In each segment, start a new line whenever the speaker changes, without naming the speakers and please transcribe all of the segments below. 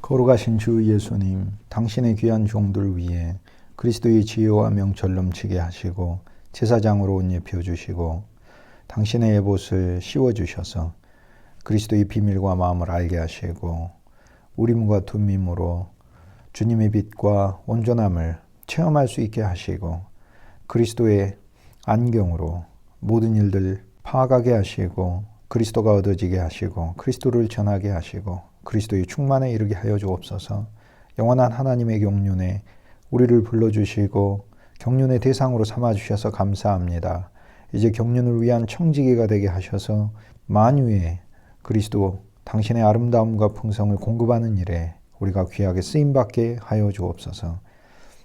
거룩하신 주 예수님, 당신의 귀한 종들 위해 그리스도의 지혜와 명철 넘치게 하시고 제사장으로 옷 입혀주시고 당신의 에봇을 씌워주셔서 그리스도의 비밀과 마음을 알게 하시고 우림과 둠밈으로 주님의 빛과 온전함을 체험할 수 있게 하시고 그리스도의 안경으로 모든 일들 파악하게 하시고 그리스도가 얻어지게 하시고 그리스도를 전하게 하시고 그리스도의 충만에 이르게 하여 주옵소서. 영원한 하나님의 경륜에 우리를 불러주시고 경륜의 대상으로 삼아주셔서 감사합니다. 이제 경륜을 위한 청지기가 되게 하셔서 만유의 그리스도 당신의 아름다움과 풍성을 공급하는 일에 우리가 귀하게 쓰임받게 하여 주옵소서.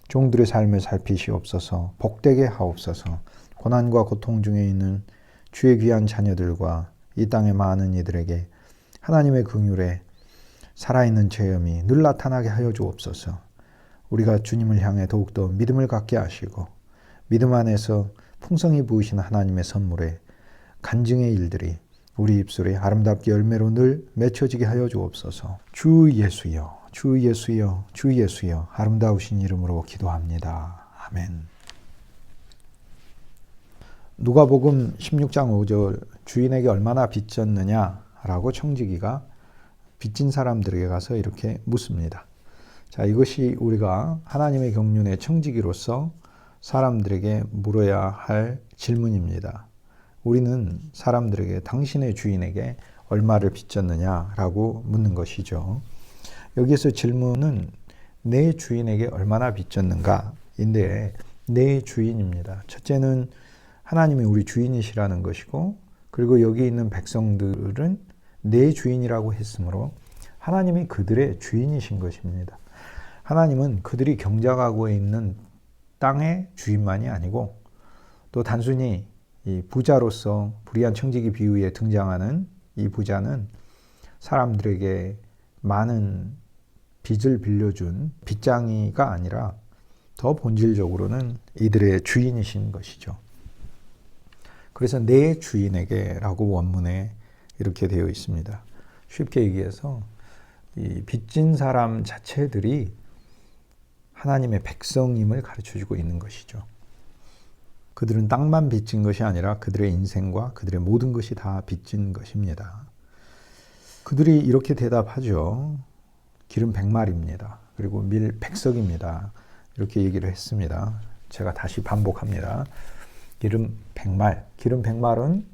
종들의 삶을 살피시옵소서. 복되게 하옵소서. 고난과 고통 중에 있는 주의 귀한 자녀들과 이 땅의 많은 이들에게 하나님의 긍휼에 살아있는 체험이 늘 나타나게 하여 주옵소서. 우리가 주님을 향해 더욱더 믿음을 갖게 하시고 믿음 안에서 풍성히 부으신 하나님의 선물에 간증의 일들이 우리 입술에 아름답게 열매로 늘 맺혀지게 하여 주옵소서. 주 예수여, 주 예수여, 주 예수여, 아름다우신 이름으로 기도합니다. 아멘. 누가복음 16장 5절 주인에게 얼마나 빚졌느냐라고 청지기가 빚진 사람들에게 가서 이렇게 묻습니다. 자, 이것이 우리가 하나님의 경륜의 청지기로서 사람들에게 물어야 할 질문입니다. 우리는 사람들에게 당신의 주인에게 얼마를 빚졌느냐라고 묻는 것이죠. 여기서 질문은 내 주인에게 얼마나 빚졌는가인데 내 주인입니다. 첫째는 하나님이 우리 주인이시라는 것이고 그리고 여기 있는 백성들은 내 주인이라고 했으므로 하나님이 그들의 주인이신 것입니다. 하나님은 그들이 경작하고 있는 땅의 주인만이 아니고 또 단순히 이 부자로서 불의한 청지기 비유에 등장하는 이 부자는 사람들에게 많은 빚을 빌려준 빚장이가 아니라 더 본질적으로는 이들의 주인이신 것이죠. 그래서 내 주인에게 라고 원문에 이렇게 되어 있습니다. 쉽게 얘기해서 이 빚진 사람 자체들이 하나님의 백성임을 가르쳐주고 있는 것이죠. 그들은 땅만 빚진 것이 아니라 그들의 인생과 그들의 모든 것이 다 빚진 것입니다. 그들이 이렇게 대답하죠. 기름 100마리입니다. 그리고 밀 100석입니다. 이렇게 얘기를 했습니다. 제가 다시 반복합니다. 기름 100말. 기름 100말은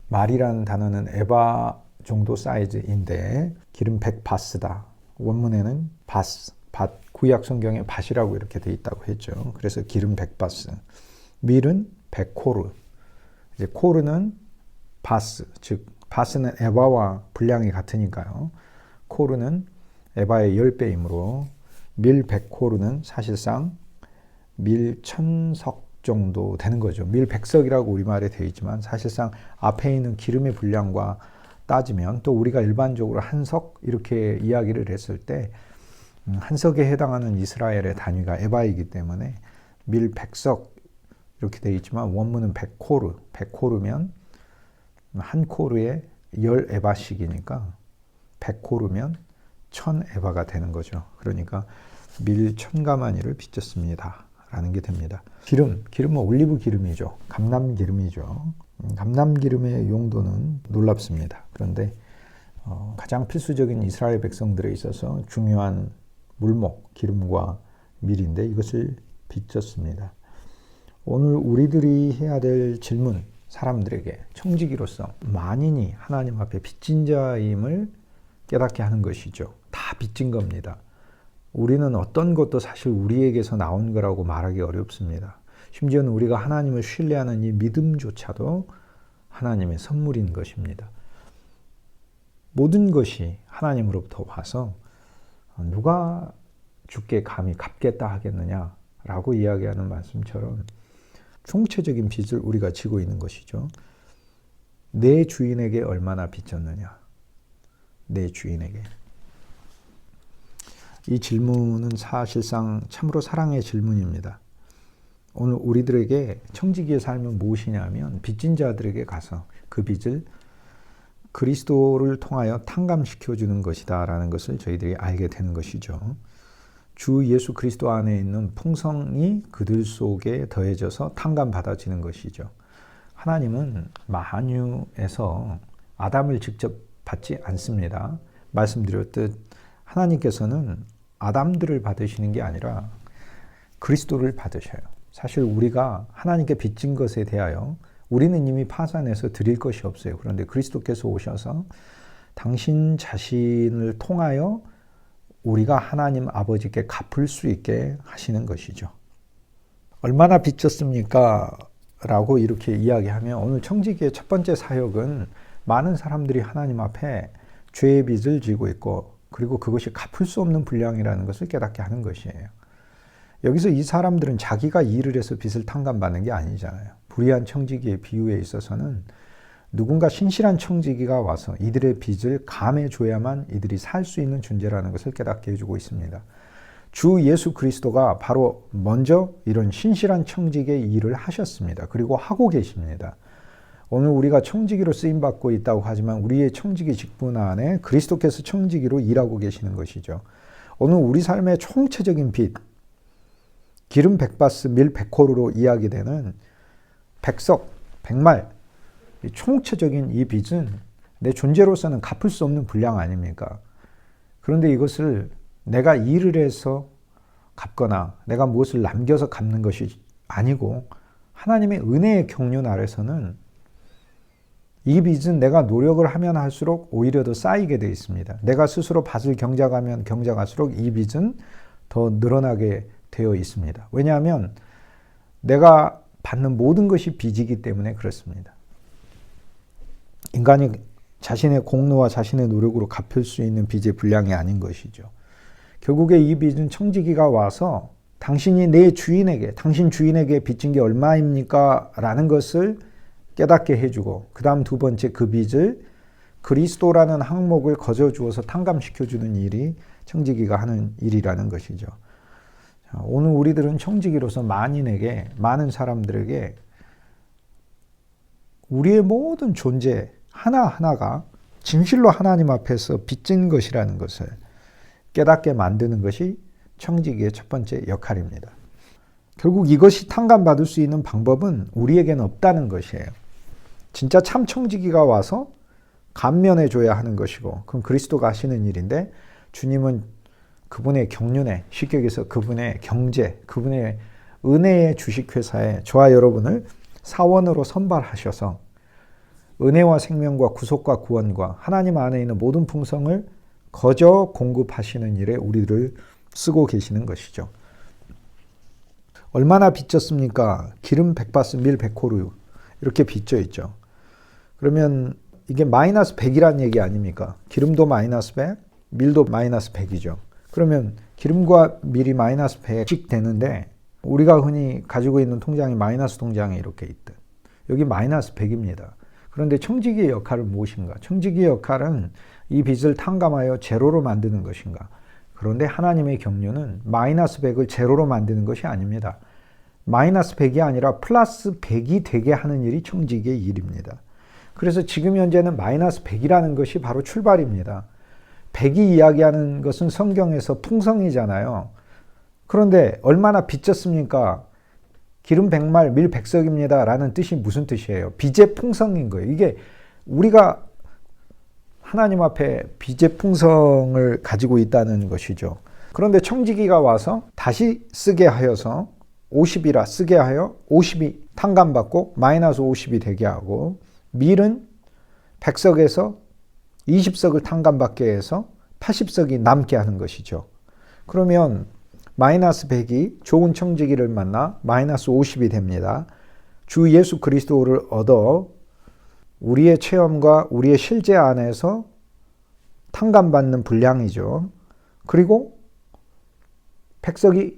말이라는 단어는 에바 정도 사이즈인데 기름 100바스다. 원문에는 바스, 밭, 구약 성경에 밭이라고 이렇게 돼 있다고 했죠. 그래서 기름 100바스. 밀은 100코르. 이제 코르는 바스, 즉 바스는 에바와 분량이 같으니까요. 코르는 에바의 10배이므로 밀 100코르는 사실상 밀 1000석 정도 되는 거죠. 밀 100석이라고 우리말에 되어 있지만 사실상 앞에 있는 기름의 분량과 따지면 또 우리가 일반적으로 한 석 이렇게 이야기를 했을 때 한 석에 해당하는 이스라엘의 단위가 에바이기 때문에 밀 100석 이렇게 되어 있지만 원문은 100코르, 100코르면 한 코르에 10에바씩이니까 100코르면 1000에바가 되는 거죠. 그러니까 밀 1000가마니를 빚졌습니다. 라는 게 됩니다. 기름은 올리브 기름이죠. 감람 기름이죠. 감람 기름의 용도는 놀랍습니다. 그런데 가장 필수적인 이스라엘 백성들에 있어서 중요한 물목, 기름과 밀인데 이것을 빚졌습니다. 오늘 우리들이 해야 될 질문, 사람들에게 청지기로서 만인이 하나님 앞에 빚진 자임을 깨닫게 하는 것이죠. 다 빚진 겁니다. 우리는 어떤 것도 사실 우리에게서 나온 거라고 말하기 어렵습니다. 심지어는 우리가 하나님을 신뢰하는 이 믿음조차도 하나님의 선물인 것입니다. 모든 것이 하나님으로부터 와서 누가 주께 감히 갚겠다 하겠느냐라고 이야기하는 말씀처럼 총체적인 빚을 우리가 지고 있는 것이죠. 내 주인에게 얼마나 빚졌느냐. 내 주인에게. 이 질문은 사실상 참으로 사랑의 질문입니다. 오늘 우리들에게 청지기의 삶은 무엇이냐면 빚진 자들에게 가서 그 빚을 그리스도를 통하여 탕감시켜주는 것이다라는 것을 저희들이 알게 되는 것이죠. 주 예수 그리스도 안에 있는 풍성이 그들 속에 더해져서 탕감받아지는 것이죠. 하나님은 만유에서 아담을 직접 받지 않습니다. 말씀드렸듯 하나님께서는 아담들을 받으시는 게 아니라 그리스도를 받으셔요. 사실 우리가 하나님께 빚진 것에 대하여 우리는 이미 파산해서 드릴 것이 없어요. 그런데 그리스도께서 오셔서 당신 자신을 통하여 우리가 하나님 아버지께 갚을 수 있게 하시는 것이죠. 얼마나 빚졌습니까? 라고 이렇게 이야기하면 오늘 청지기의 첫 번째 사역은 많은 사람들이 하나님 앞에 죄의 빚을 지고 있고 그리고 그것이 갚을 수 없는 분량이라는 것을 깨닫게 하는 것이에요. 여기서 이 사람들은 자기가 일을 해서 빚을 탕감받는 게 아니잖아요. 불의한 청지기의 비유에 있어서는 누군가 신실한 청지기가 와서 이들의 빚을 감해줘야만 이들이 살 수 있는 존재라는 것을 깨닫게 해주고 있습니다. 주 예수 그리스도가 바로 먼저 이런 신실한 청지기의 일을 하셨습니다. 그리고 하고 계십니다. 오늘 우리가 청지기로 쓰임받고 있다고 하지만 우리의 청지기 직분 안에 그리스도께서 청지기로 일하고 계시는 것이죠. 오늘 우리 삶의 총체적인 빚, 기름 100바스 밀 100코르로 이야기되는 백석, 백말, 총체적인 이 빚은 내 존재로서는 갚을 수 없는 분량 아닙니까? 그런데 이것을 내가 일을 해서 갚거나 내가 무엇을 남겨서 갚는 것이 아니고 하나님의 은혜의 경륜 아래서는 이 빚은 내가 노력을 하면 할수록 오히려 더 쌓이게 되어 있습니다. 내가 스스로 밭을 경작하면 경작할수록 이 빚은 더 늘어나게 되어 있습니다. 왜냐하면 내가 받는 모든 것이 빚이기 때문에 그렇습니다. 인간이 자신의 공로와 자신의 노력으로 갚을 수 있는 빚의 분량이 아닌 것이죠. 결국에 이 빚은 청지기가 와서 당신이 내 주인에게, 당신 주인에게 빚진 게 얼마입니까? 라는 것을 깨닫게 해주고 그 다음 두 번째 그 빚을 그리스도라는 항목을 거저주어서 탕감시켜주는 일이 청지기가 하는 일이라는 것이죠. 오늘 우리들은 청지기로서 만인에게, 많은 사람들에게 우리의 모든 존재 하나하나가 진실로 하나님 앞에서 빚진 것이라는 것을 깨닫게 만드는 것이 청지기의 첫 번째 역할입니다. 결국 이것이 탕감받을 수 있는 방법은 우리에게는 없다는 것이에요. 진짜 참 청지기가 와서 감면해 줘야 하는 것이고 그럼 그리스도가 하시는 일인데 주님은 그분의 경륜에, 쉽게 얘기해서 그분의 경제, 그분의 은혜의 주식회사에 저와 여러분을 사원으로 선발하셔서 은혜와 생명과 구속과 구원과 하나님 안에 있는 모든 풍성을 거저 공급하시는 일에 우리를 쓰고 계시는 것이죠. 얼마나 빚졌습니까? 기름 100바스 밀 100코르 이렇게 빚져 있죠. 그러면 이게 마이너스 100이라는 얘기 아닙니까? 기름도 마이너스 100, 밀도 마이너스 100이죠. 그러면 기름과 밀이 마이너스 100씩 되는데 우리가 흔히 가지고 있는 통장이 마이너스 통장에 이렇게 있듯 여기 마이너스 100입니다. 그런데 청지기의 역할은 무엇인가? 청지기의 역할은 이 빚을 탕감하여 제로로 만드는 것인가? 그런데 하나님의 경륜은 마이너스 100을 제로로 만드는 것이 아닙니다. 마이너스 100이 아니라 플러스 100이 되게 하는 일이 청지기의 일입니다. 그래서 지금 현재는 마이너스 100이라는 것이 바로 출발입니다. 100이 이야기하는 것은 성경에서 풍성이잖아요. 그런데 얼마나 빚졌습니까? 기름 100말, 밀 100석입니다. 라는 뜻이 무슨 뜻이에요? 빚의 풍성인 거예요. 이게 우리가 하나님 앞에 빚의 풍성을 가지고 있다는 것이죠. 그런데 청지기가 와서 다시 쓰게 하여서 50이라 쓰게 하여 50이 탕감받고 마이너스 50이 되게 하고 밀은 100석에서 20석을 탕감받게 해서 80석이 남게 하는 것이죠. 그러면 마이너스 100이 좋은 청지기를 만나 마이너스 50이 됩니다. 주 예수 그리스도를 얻어 우리의 체험과 우리의 실제 안에서 탕감받는 분량이죠. 그리고 100석이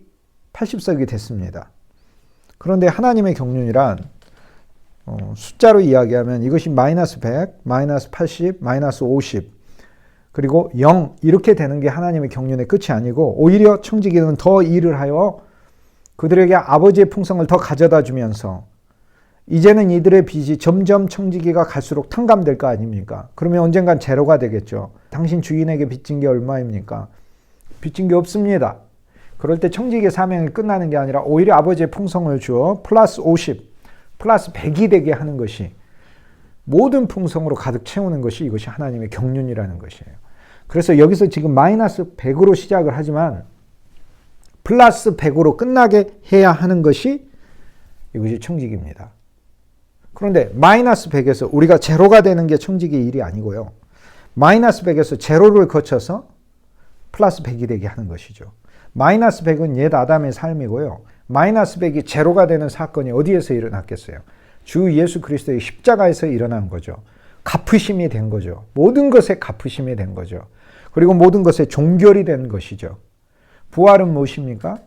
80석이 됐습니다. 그런데 하나님의 경륜이란 숫자로 이야기하면 이것이 마이너스 100, 마이너스 80, 마이너스 50 그리고 0 이렇게 되는 게 하나님의 경륜의 끝이 아니고 오히려 청지기는 더 일을 하여 그들에게 아버지의 풍성을 더 가져다 주면서 이제는 이들의 빚이 점점 청지기가 갈수록 탕감될 거 아닙니까? 그러면 언젠간 제로가 되겠죠. 당신 주인에게 빚진 게 얼마입니까? 빚진 게 없습니다. 그럴 때 청지기의 사명이 끝나는 게 아니라 오히려 아버지의 풍성을 주어 플러스 50, 플러스 100이 되게 하는 것이, 모든 풍성으로 가득 채우는 것이 이것이 하나님의 경륜이라는 것이에요. 그래서 여기서 지금 마이너스 100으로 시작을 하지만 플러스 100으로 끝나게 해야 하는 것이 이것이 청지기입니다. 그런데 마이너스 100에서 우리가 제로가 되는 게 청지기의 일이 아니고요. 마이너스 100에서 제로를 거쳐서 플러스 100이 되게 하는 것이죠. 마이너스 100은 옛 아담의 삶이고요. 마이너스 100이 제로가 되는 사건이 어디에서 일어났겠어요? 주 예수 그리스도의 십자가에서 일어난 거죠. 갚으심이 된 거죠. 모든 것에 갚으심이 된 거죠. 그리고 모든 것에 종결이 된 것이죠. 부활은 무엇입니까?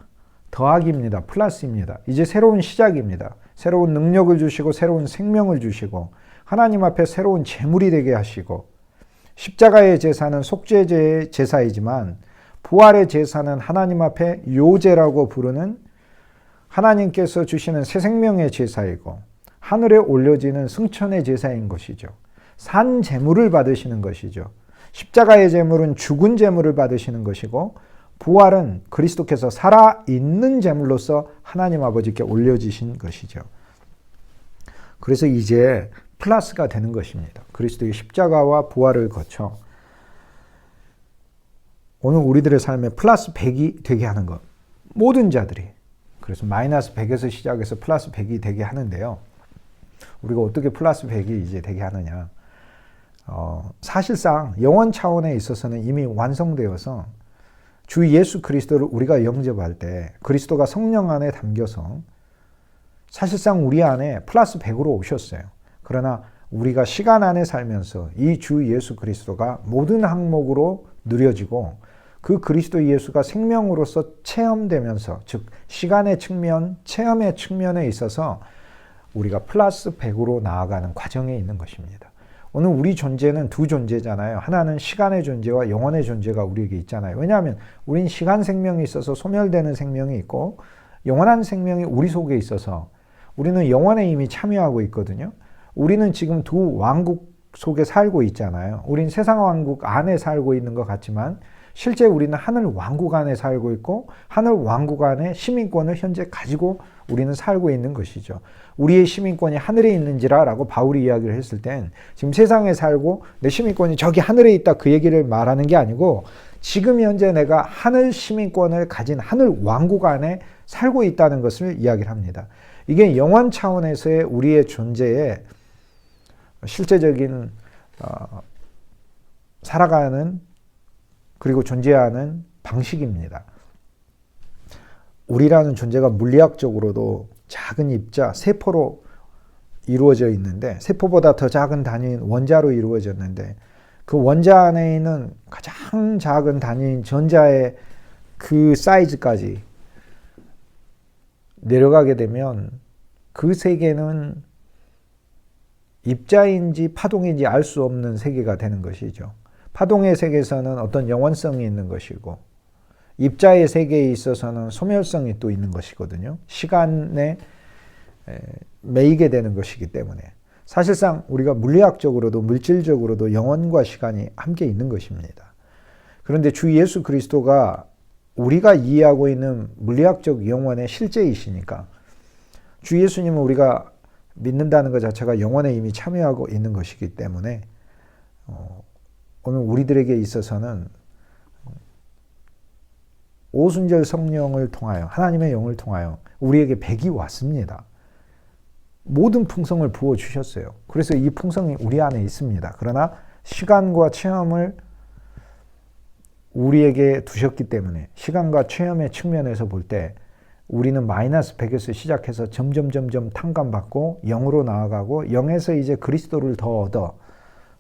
더하기입니다. 플러스입니다. 이제 새로운 시작입니다. 새로운 능력을 주시고 새로운 생명을 주시고 하나님 앞에 새로운 제물이 되게 하시고, 십자가의 제사는 속죄제의 제사이지만 부활의 제사는 하나님 앞에 요제라고 부르는 하나님께서 주시는 새 생명의 제사이고 하늘에 올려지는 승천의 제사인 것이죠. 산 제물을 받으시는 것이죠. 십자가의 제물은 죽은 제물을 받으시는 것이고 부활은 그리스도께서 살아있는 제물로서 하나님 아버지께 올려지신 것이죠. 그래서 이제 플러스가 되는 것입니다. 그리스도의 십자가와 부활을 거쳐 오늘 우리들의 삶에 플러스 100이 되게 하는 것. 모든 자들이. 그래서 마이너스 100에서 시작해서 플러스 100이 되게 하는데요. 우리가 어떻게 플러스 100이 이제 되게 하느냐. 사실상 영원 차원에 있어서는 이미 완성되어서 주 예수 그리스도를 우리가 영접할 때 그리스도가 성령 안에 담겨서 사실상 우리 안에 플러스 100으로 오셨어요. 그러나 우리가 시간 안에 살면서 이 주 예수 그리스도가 모든 항목으로 누려지고 그 그리스도 예수가 생명으로서 체험되면서, 즉 시간의 측면, 체험의 측면에 있어서 우리가 플러스 100으로 나아가는 과정에 있는 것입니다. 오늘 우리 존재는 두 존재잖아요. 하나는 시간의 존재와 영원의 존재가 우리에게 있잖아요. 왜냐하면 우린 시간 생명이 있어서 소멸되는 생명이 있고 영원한 생명이 우리 속에 있어서 우리는 영원에 이미 참여하고 있거든요. 우리는 지금 두 왕국 속에 살고 있잖아요. 우린 세상 왕국 안에 살고 있는 것 같지만 실제 우리는 하늘 왕국 안에 살고 있고 하늘 왕국 안에 시민권을 현재 가지고 우리는 살고 있는 것이죠. 우리의 시민권이 하늘에 있는지라 라고 바울이 이야기를 했을 땐 지금 세상에 살고 내 시민권이 저기 하늘에 있다 그 얘기를 말하는 게 아니고 지금 현재 내가 하늘 시민권을 가진 하늘 왕국 안에 살고 있다는 것을 이야기를 합니다. 이게 영원 차원에서의 우리의 존재의 실제적인 살아가는 그리고 존재하는 방식입니다. 우리라는 존재가 물리학적으로도 작은 입자, 세포로 이루어져 있는데 세포보다 더 작은 단위인 원자로 이루어졌는데 그 원자 안에 있는 가장 작은 단위인 전자의 그 사이즈까지 내려가게 되면 그 세계는 입자인지 파동인지 알 수 없는 세계가 되는 것이죠. 파동의 세계에서는 어떤 영원성이 있는 것이고 입자의 세계에 있어서는 소멸성이 또 있는 것이거든요. 시간에 매이게 되는 것이기 때문에 사실상 우리가 물리학적으로도 물질적으로도 영원과 시간이 함께 있는 것입니다. 그런데 주 예수 그리스도가 우리가 이해하고 있는 물리학적 영원의 실제이시니까 주 예수님은 우리가 믿는다는 것 자체가 영원에 이미 참여하고 있는 것이기 때문에 오늘 우리들에게 있어서는 오순절 성령을 통하여 하나님의 영을 통하여 우리에게 백이 왔습니다. 모든 풍성을 부어주셨어요. 그래서 이 풍성이 우리 안에 있습니다. 그러나 시간과 체험을 우리에게 두셨기 때문에 시간과 체험의 측면에서 볼 때 우리는 마이너스 100에서 시작해서 점점 탕감받고 0으로 나아가고 0에서 이제 그리스도를 더 얻어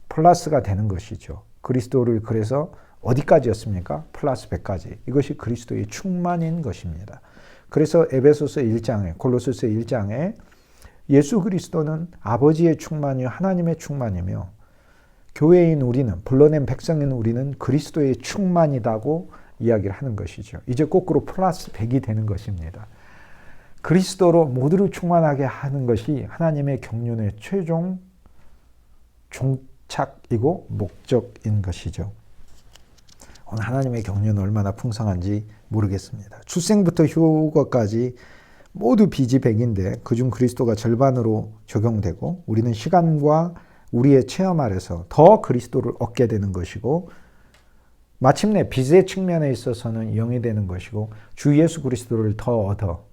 플러스가 되는 것이죠. 그리스도를 그래서 어디까지였습니까? 플러스 100까지. 이것이 그리스도의 충만인 것입니다. 그래서 에베소서 1장에 골로새서 1장에 예수 그리스도는 아버지의 충만이요 하나님의 충만이며 교회인 우리는 불러낸 백성인 우리는 그리스도의 충만이다고 이야기를 하는 것이죠. 이제 거꾸로 플러스 100이 되는 것입니다. 그리스도로 모두를 충만하게 하는 것이 하나님의 경륜의 최종 종착이고 목적인 것이죠. 오늘 하나님의 경륜은 얼마나 풍성한지 모르겠습니다. 출생부터 휴거까지 모두 비지백인데 그중 그리스도가 절반으로 적용되고 우리는 시간과 우리의 체험 아래서 더 그리스도를 얻게 되는 것이고 마침내 빚의 측면에 있어서는 0이 되는 것이고 주 예수 그리스도를 더 얻어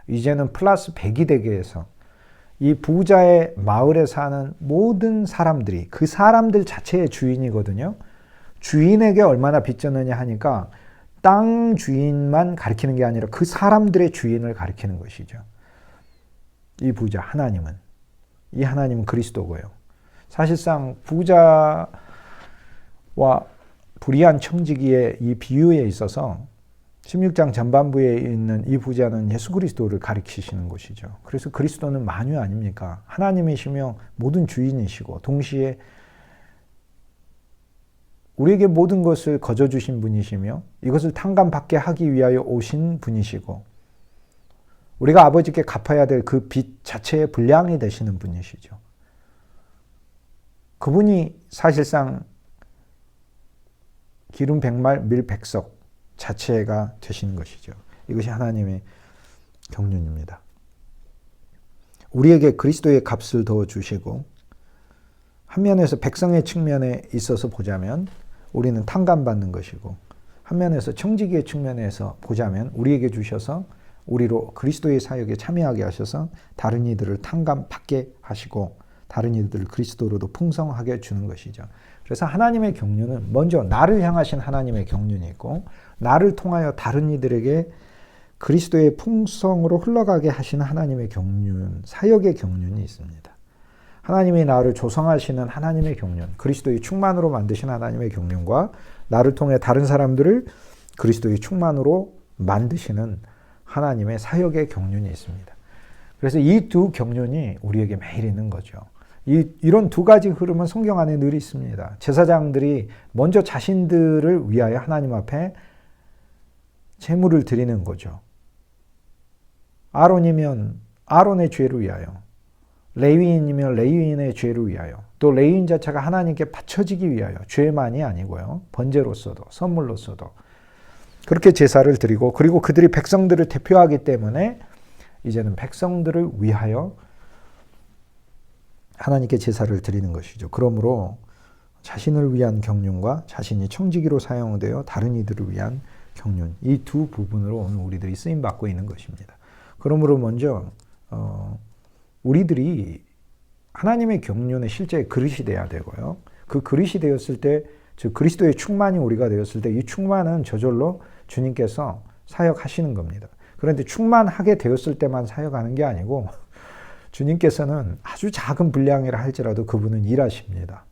이제는 플러스 100이 되게 해서 이 부자의 마을에 사는 모든 사람들이 그 사람들 자체의 주인이거든요. 주인에게 얼마나 빚졌느냐 하니까 땅 주인만 가리키는 게 아니라 그 사람들의 주인을 가리키는 것이죠. 이 부자 하나님은 이 하나님은 그리스도고요. 사실상 부자와 불의한 청지기의 이 비유에 있어서 16장 전반부에 있는 이 부자는 예수 그리스도를 가리키시는 것이죠. 그래서 그리스도는 만유 아닙니까? 하나님이시며 모든 주인이시고 동시에 우리에게 모든 것을 거저주신 분이시며 이것을 탕감받게 하기 위하여 오신 분이시고 우리가 아버지께 갚아야 될 그 빚 자체의 분량이 되시는 분이시죠. 그분이 사실상 기름 백말 밀 백석 자체가 되시는 것이죠. 이것이 하나님의 경륜입니다. 우리에게 그리스도의 값을 더 주시고 한 면에서 백성의 측면에 있어서 보자면 우리는 탕감받는 것이고 한 면에서 청지기의 측면에서 보자면 우리에게 주셔서 우리로 그리스도의 사역에 참여하게 하셔서 다른 이들을 탕감받게 하시고 다른 이들을 그리스도로도 풍성하게 주는 것이죠. 그래서 하나님의 경륜은 먼저 나를 향하신 하나님의 경륜이 있고 나를 통하여 다른 이들에게 그리스도의 풍성으로 흘러가게 하시는 하나님의 경륜, 사역의 경륜이 있습니다. 하나님이 나를 조성하시는 하나님의 경륜, 그리스도의 충만으로 만드신 하나님의 경륜과 나를 통해 다른 사람들을 그리스도의 충만으로 만드시는 하나님의 사역의 경륜이 있습니다. 그래서 이 두 경륜이 우리에게 매일 있는 거죠. 이런 두 가지 흐름은 성경 안에 늘 있습니다. 제사장들이 먼저 자신들을 위하여 하나님 앞에 제물을 드리는 거죠. 아론이면 아론의 죄를 위하여, 레위인이면 레위인의 죄를 위하여, 또 레위인 자체가 하나님께 바쳐지기 위하여 죄만이 아니고요. 번제로서도 선물로서도 그렇게 제사를 드리고 그리고 그들이 백성들을 대표하기 때문에 이제는 백성들을 위하여 하나님께 제사를 드리는 것이죠. 그러므로 자신을 위한 경륜과 자신이 청지기로 사용되어 다른 이들을 위한 경륜, 이 두 부분으로 오늘 우리들이 쓰임받고 있는 것입니다. 그러므로 먼저 우리들이 하나님의 경륜의 실제 그릇이 돼야 되고요. 그 그릇이 되었을 때, 즉 그리스도의 충만이 우리가 되었을 때 이 충만은 저절로 주님께서 사역하시는 겁니다. 그런데 충만하게 되었을 때만 사역하는 게 아니고 주님께서는 아주 작은 분량이라 할지라도 그분은 일하십니다.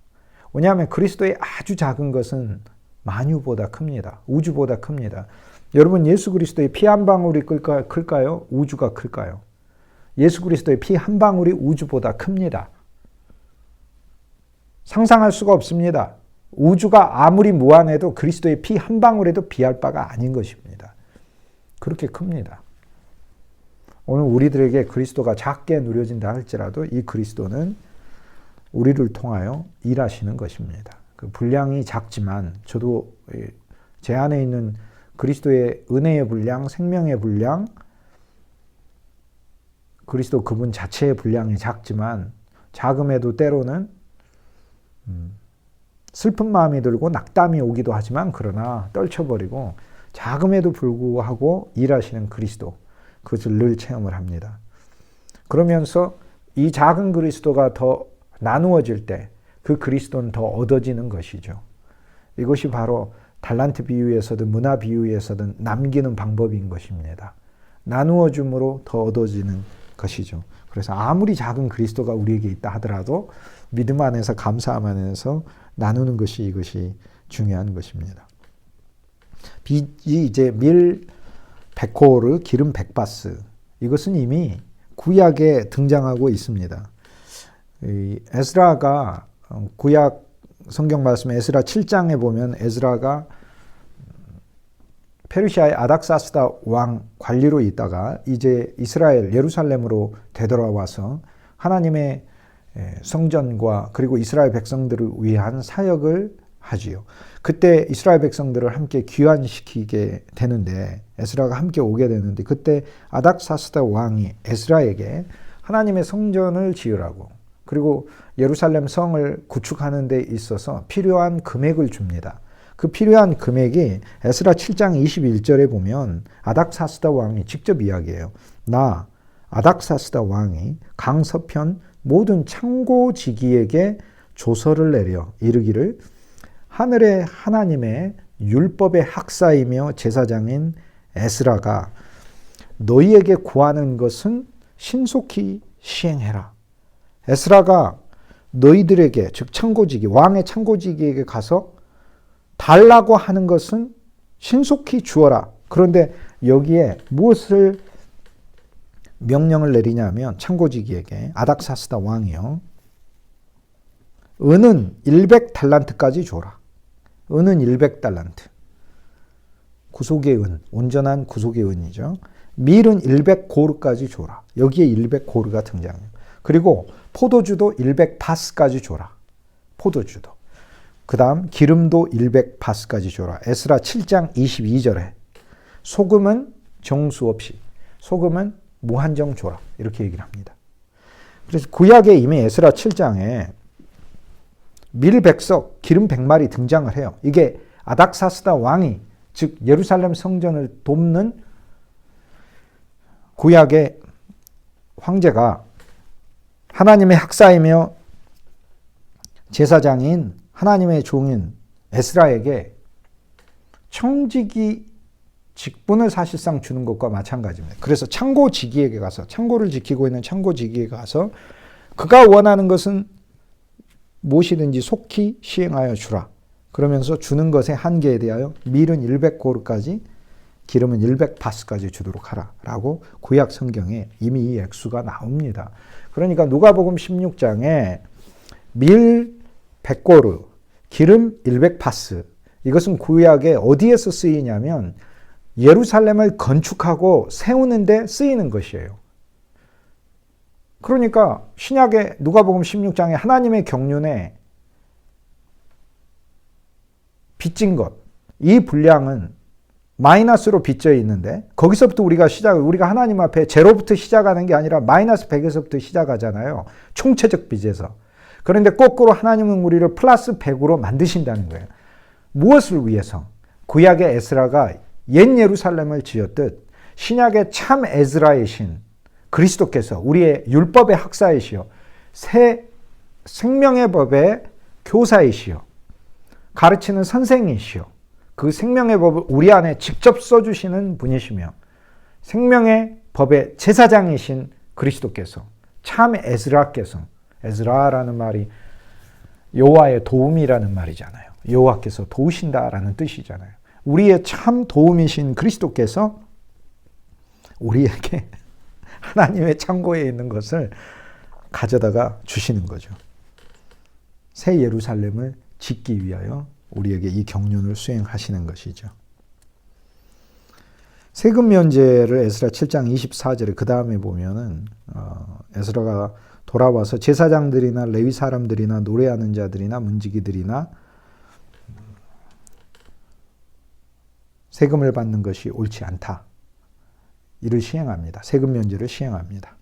왜냐하면 그리스도의 아주 작은 것은 만유보다 큽니다. 우주보다 큽니다. 여러분 예수 그리스도의 피 한 방울이 클까요? 우주가 클까요? 예수 그리스도의 피 한 방울이 우주보다 큽니다. 상상할 수가 없습니다. 우주가 아무리 무한해도 그리스도의 피 한 방울에도 비할 바가 아닌 것입니다. 그렇게 큽니다. 오늘 우리들에게 그리스도가 작게 누려진다 할지라도 이 그리스도는 우리를 통하여 일하시는 것입니다. 그 분량이 작지만 저도 제 안에 있는 그리스도의 은혜의 분량, 생명의 분량, 그리스도 그분 자체의 분량이 작지만 작음에도 때로는 슬픈 마음이 들고 낙담이 오기도 하지만 그러나 떨쳐버리고 작음에도 불구하고 일하시는 그리스도, 그것을 늘 체험을 합니다. 그러면서 이 작은 그리스도가 더 나누어질 때 그 그리스도는 더 얻어지는 것이죠. 이것이 바로 달란트 비유에서든 문화 비유에서든 남기는 방법인 것입니다. 나누어 줌으로 더 얻어지는 것이죠. 그래서 아무리 작은 그리스도가 우리에게 있다 하더라도 믿음 안에서 감사함 안에서 나누는 것이 이것이 중요한 것입니다. 빚이 이제 밀 100호르 기름 100바스, 이것은 이미 구약에 등장하고 있습니다. 에스라가 구약 성경 말씀 에스라 7장에 보면 에스라가 페르시아의 아닥사스다 왕 관리로 있다가 이제 이스라엘 예루살렘으로 되돌아와서 하나님의 성전과 그리고 이스라엘 백성들을 위한 사역을 하지요. 그때 이스라엘 백성들을 함께 귀환시키게 되는데 에스라가 함께 오게 되는데 그때 아닥사스다 왕이 에스라에게 하나님의 성전을 지으라고 그리고 예루살렘 성을 구축하는 데 있어서 필요한 금액을 줍니다. 그 필요한 금액이 에스라 7장 21절에 보면 아닥사스다 왕이 직접 이야기해요. 나 아닥사스다 왕이 강서편 모든 창고지기에게 조서를 내려 이르기를 하늘의 하나님의 율법의 학사이며 제사장인 에스라가 너희에게 구하는 것은 신속히 시행해라. 에스라가 너희들에게 즉 창고지기 왕의 창고지기에게 가서 달라고 하는 것은 신속히 주어라. 그런데 여기에 무엇을 명령을 내리냐면 창고지기에게 아닥사스다 왕이요. 은은 100달란트까지 줘라. 은은 100달란트. 구속의 은, 온전한 구속의 은이죠. 밀은 100고르까지 줘라. 여기에 100고르가 등장해요. 그리고 포도주도 100바스까지 줘라. 포도주도. 그 다음 기름도 100바스까지 줘라. 에스라 7장 22절에 소금은 정수 없이 소금은 무한정 줘라. 이렇게 얘기를 합니다. 그래서 구약에 이미 에스라 7장에 밀 100석, 기름 100마리 등장을 해요. 이게 아닥사스다 왕이 즉 예루살렘 성전을 돕는 구약의 황제가 하나님의 학사이며 제사장인 하나님의 종인 에스라에게 청지기 직분을 사실상 주는 것과 마찬가지입니다. 그래서 창고지기에게 가서 창고를 지키고 있는 창고지기에게 가서 그가 원하는 것은 무엇이든지 속히 시행하여 주라. 그러면서 주는 것의 한계에 대하여 밀은 100고르까지 기름은 100바스까지 주도록 하라 라고 구약 성경에 이미 이 액수가 나옵니다. 그러니까 누가복음 16장에 밀 100고르, 기름 100바스 이것은 구약에 어디에서 쓰이냐면 예루살렘을 건축하고 세우는 데 쓰이는 것이에요. 그러니까 신약의 누가복음 16장에 하나님의 경륜에 빚진 것, 이 분량은 마이너스로 빚져 있는데 거기서부터 우리가 하나님 앞에 제로부터 시작하는 게 아니라 마이너스 100에서부터 시작하잖아요. 총체적 빚에서. 그런데 거꾸로 하나님은 우리를 플러스 100으로 만드신다는 거예요. 무엇을 위해서? 구약의 에스라가 옛 예루살렘을 지었듯 신약의 참 에스라이신 그리스도께서 우리의 율법의 학사이시여 새 생명의 법의 교사이시여 가르치는 선생이시여 그 생명의 법을 우리 안에 직접 써주시는 분이시며 생명의 법의 제사장이신 그리스도께서 참 에스라께서 에스라라는 말이 여호와의 도움이라는 말이잖아요. 여호와께서 도우신다라는 뜻이잖아요. 우리의 참 도움이신 그리스도께서 우리에게 하나님의 창고에 있는 것을 가져다가 주시는 거죠. 새 예루살렘을 짓기 위하여 우리에게 이 경륜을 수행하시는 것이죠. 세금 면제를 에스라 7장 24절에 그 다음에 보면은 에스라가 돌아와서 제사장들이나 레위 사람들이나 노래하는 자들이나 문지기들이나 세금을 받는 것이 옳지 않다. 이를 시행합니다. 세금 면제를 시행합니다.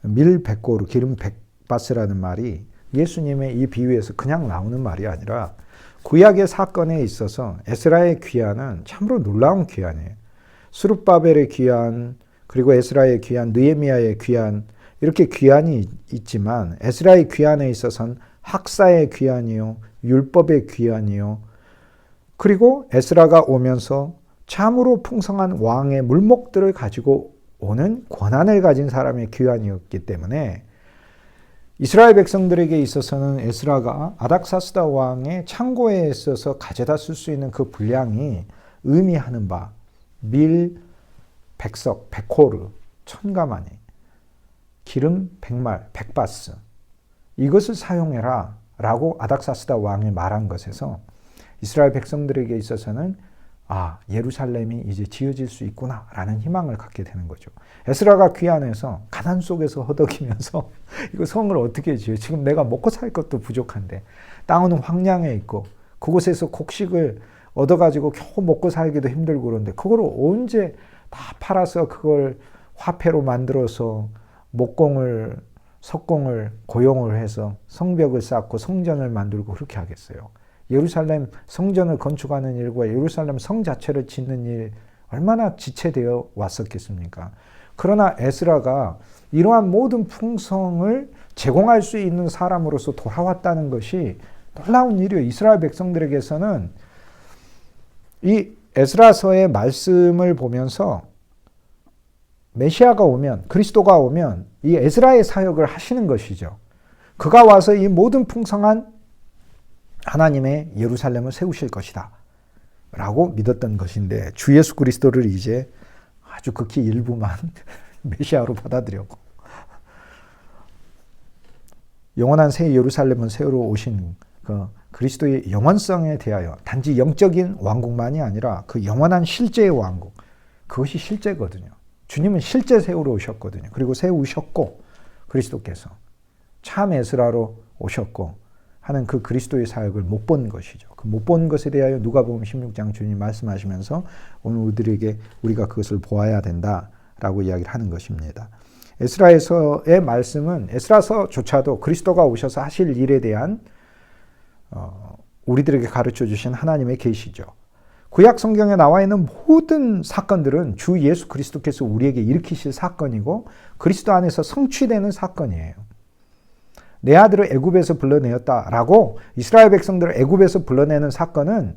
밀 100고루, 기름 100바스라는 말이 예수님의 이 비유에서 그냥 나오는 말이 아니라 구약의 사건에 있어서 에스라의 귀환은 참으로 놀라운 귀환이에요. 스룹바벨의 귀환, 그리고 에스라의 귀환, 느헤미야의 귀환 이렇게 귀환이 있지만 에스라의 귀환에 있어서는 학사의 귀환이요, 율법의 귀환이요. 그리고 에스라가 오면서 참으로 풍성한 왕의 물목들을 가지고 오는 권한을 가진 사람의 귀환이었기 때문에 이스라엘 백성들에게 있어서는 에스라가 아닥사스다 왕의 창고에 있어서 가져다 쓸 수 있는 그 분량이 의미하는 바 밀 100석, 100호르, 1000가마니, 기름 100말, 100바스 이것을 사용해라 라고 아닥사스다 왕이 말한 것에서 이스라엘 백성들에게 있어서는 예루살렘이 이제 지어질 수 있구나라는 희망을 갖게 되는 거죠. 에스라가 귀환해서 가난 속에서 허덕이면서 이거 성을 어떻게 지어? 지금 내가 먹고 살 것도 부족한데 땅은 황량해 있고 그곳에서 곡식을 얻어가지고 겨우 먹고 살기도 힘들고 그런데 그걸 언제 다 팔아서 그걸 화폐로 만들어서 목공을 석공을 고용을 해서 성벽을 쌓고 성전을 만들고 그렇게 하겠어요. 예루살렘 성전을 건축하는 일과 예루살렘 성 자체를 짓는 일 얼마나 지체되어 왔었겠습니까? 그러나 에스라가 이러한 모든 풍성을 제공할 수 있는 사람으로서 돌아왔다는 것이 놀라운 일이에요. 이스라엘 백성들에게서는 이 에스라서의 말씀을 보면서 메시아가 오면, 그리스도가 오면 이 에스라의 사역을 하시는 것이죠. 그가 와서 이 모든 풍성한 하나님의 예루살렘을 세우실 것이다 라고 믿었던 것인데 주 예수 그리스도를 이제 아주 극히 일부만 메시아로 받아들였고 영원한 새 예루살렘을 세우러 오신 그 그리스도의 영원성에 대하여 단지 영적인 왕국만이 아니라 그 영원한 실제의 왕국, 그것이 실제거든요. 주님은 실제 세우러 오셨거든요. 그리고 세우셨고 그리스도께서 참 에스라로 오셨고 하는 그 그리스도의 사역을 못 본 것이죠. 그 못 본 것에 대하여 누가복음 16장 주님 말씀하시면서 오늘 우리가 그것을 보아야 된다라고 이야기를 하는 것입니다. 에스라에서의 말씀은 에스라서조차도 그리스도가 오셔서 하실 일에 대한 우리들에게 가르쳐 주신 하나님의 계시죠. 구약 성경에 나와 있는 모든 사건들은 주 예수 그리스도께서 우리에게 일으키실 사건이고 그리스도 안에서 성취되는 사건이에요. 내 아들을 애굽에서 불러내었다라고 이스라엘 백성들을 애굽에서 불러내는 사건은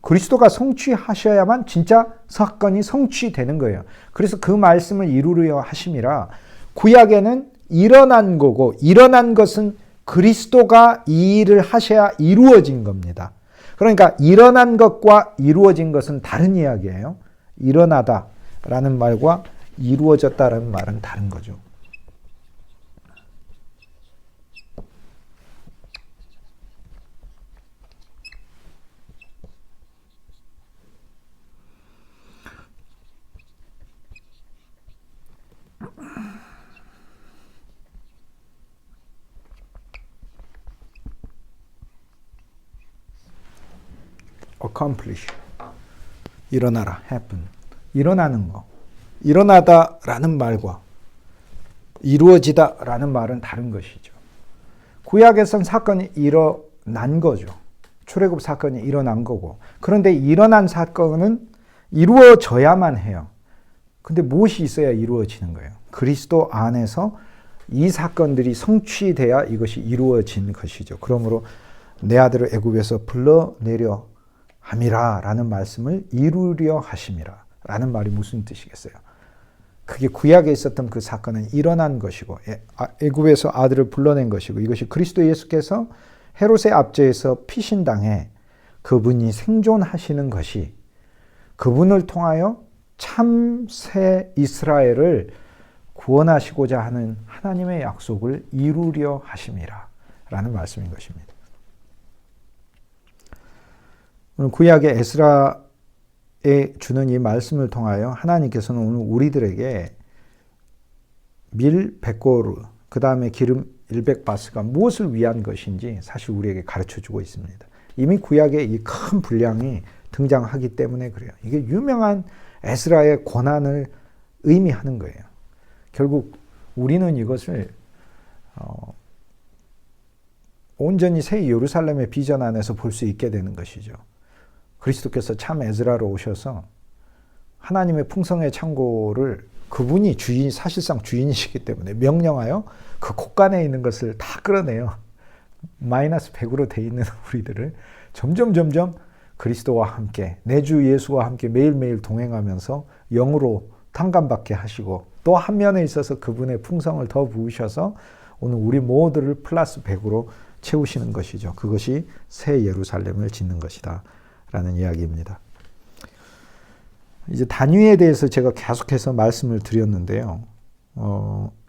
그리스도가 성취하셔야만 진짜 사건이 성취되는 거예요. 그래서 그 말씀을 이루려 하심이라 구약에는 일어난 거고 일어난 것은 그리스도가 이 일을 하셔야 이루어진 겁니다. 그러니까 일어난 것과 이루어진 것은 다른 이야기예요. 일어나다라는 말과 이루어졌다라는 말은 다른 거죠. accomplish, 일어나라, happen, 일어나는 거, 일어나다라는 말과 이루어지다라는 말은 다른 것이죠. 구약에선 사건이 일어난 거죠. 출애굽 사건이 일어난 거고, 그런데 일어난 사건은 이루어져야만 해요. 근데 무엇이 있어야 이루어지는 거예요? 그리스도 안에서 이 사건들이 성취돼야 이것이 이루어진 것이죠. 그러므로 내 아들을 애굽에서 불러내려 함이라 라는 말씀을 이루려 하심이라 라는 말이 무슨 뜻이겠어요? 그게 구약에 있었던 그 사건은 일어난 것이고 애굽에서 아들을 불러낸 것이고 이것이 그리스도 예수께서 헤롯의 압제에서 피신당해 그분이 생존하시는 것이 그분을 통하여 참새 이스라엘을 구원하시고자 하는 하나님의 약속을 이루려 하심이라 라는 말씀인 것입니다. 오늘 구약의 에스라에 주는 이 말씀을 통하여 하나님께서는 오늘 우리들에게 밀 100고루, 그 다음에 기름 100바스가 무엇을 위한 것인지 사실 우리에게 가르쳐주고 있습니다. 이미 구약에 이 큰 분량이 등장하기 때문에 그래요. 이게 유명한 에스라의 고난을 의미하는 거예요. 결국 우리는 이것을 온전히 새 예루살렘의 비전 안에서 볼 수 있게 되는 것이죠. 그리스도께서 참 에스라로 오셔서 하나님의 풍성의 창고를 그분이 사실상 주인이시기 때문에 명령하여 그 곳간에 있는 것을 다 끌어내요. 마이너스 100으로 돼 있는 우리들을 점점 그리스도와 함께 내 주 예수와 함께 매일매일 동행하면서 영으로 탕감받게 하시고 또 한 면에 있어서 그분의 풍성을 더 부으셔서 오늘 우리 모두를 플러스 100으로 채우시는 것이죠. 그것이 새 예루살렘을 짓는 것이다 라는 이야기입니다. 이제 단위에 대해서 제가 계속해서 말씀을 드렸는데요.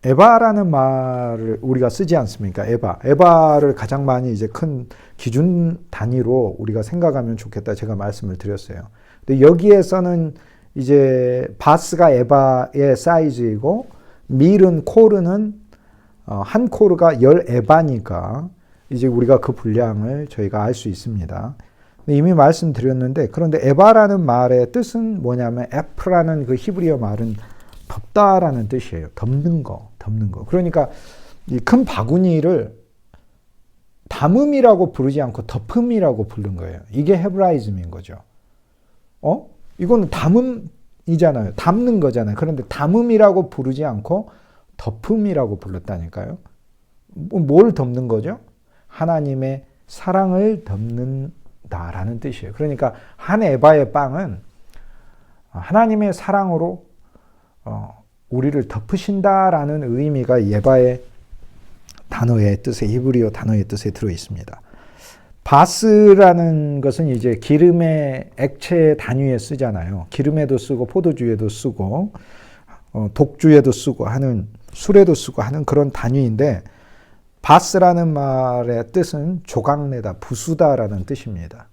에바라는 말을 우리가 쓰지 않습니까? 에바를 가장 많이 이제 큰 기준 단위로 우리가 생각하면 좋겠다 제가 말씀을 드렸어요. 근데 여기에서는 이제 바스가 에바의 사이즈이고 밀은 코르는 한 코르가 10에바니까 이제 우리가 그 분량을 저희가 알 수 있습니다. 이미 말씀드렸는데 그런데 에바라는 말의 뜻은 뭐냐면 에프라는 그 히브리어 말은 덮다라는 뜻이에요. 덮는 거. 그러니까 이 큰 바구니를 담음이라고 부르지 않고 덮음이라고 부른 거예요. 이게 헤브라이즘인 거죠. 이거는 담음이잖아요. 담는 거잖아요. 그런데 담음이라고 부르지 않고 덮음이라고 불렀다니까요. 뭘 덮는 거죠? 하나님의 사랑을 덮는다라는 뜻이에요. 그러니까 한 에바의 빵은 하나님의 사랑으로 우리를 덮으신다라는 의미가 에바의 단어의 뜻에, 히브리어 단어의 뜻에 들어 있습니다. 바스라는 것은 이제 기름의 액체 단위에 쓰잖아요. 기름에도 쓰고 포도주에도 쓰고 독주에도 쓰고 하는, 술에도 쓰고 하는 그런 단위인데, 바스라는 말의 뜻은 조각내다, 부수다라는 뜻입니다.